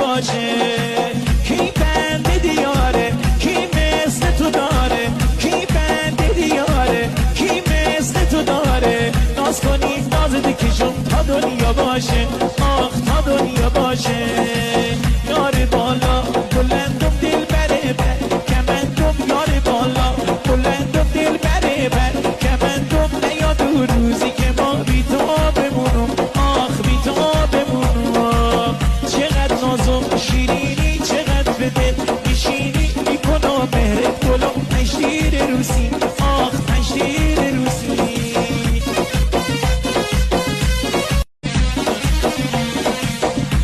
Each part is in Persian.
باشه. کی بنده دیاره کی مثل تو داره، کی بنده دیاره کی مثل تو داره. ناز کنی ناز دیکشون تا دنیا باشه، آخ تا دنیا باشه. یار بالا بلندم دل بره بر کمندم، یار بالا بلندم دل بره بر کمندم. نیاد اون روزی که ما بی تو بمونم، آخ بی تو بمونم. چقدر نازم شیرینی چقدر به دل میشینی، میکنم مهرت گلم پنجتیر روسی، آخ پنجتیر روسی.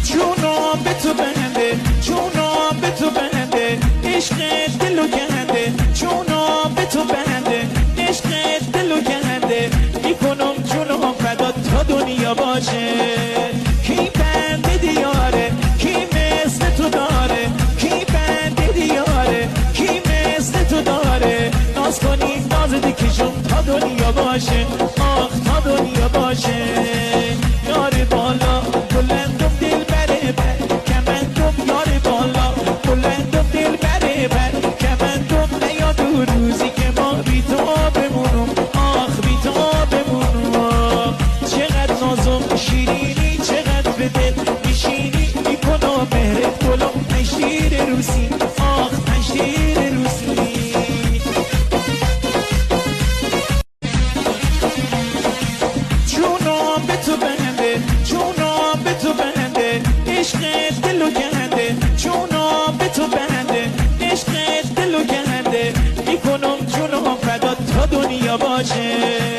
جونم به تو بنده جونم به تو بنده، عشق دلو گنده. جونم به تو بنده عشق دلو گنده، میکنم جونم فدا تا دنیا باشه. کی بنده دیاره کی مثل تو داره، کی بنده دیاره کی مثل تو داره. ناز کنی ناز دیکشون تا دنیا باشه، آخ تا دنیا باشه. یار بالا بلندم دل بره بر کمندم، یار بالا بلندم دل بره بر کمندم. نیاد اون روزی که ما بی تو بمونم، آخ بی تو بمونم. چقدر نازم شیرینی چقدر به دل میشینی، میکنم مهرت گلم پنجتیر روسی، آخ پنجتیر روسی. جونم به تو بنده جونم به تو بنده، عشق دلو گنده. جونم به تو بنده عشق دلو گنده، میکنم جونم فدا تا دنیا باشه.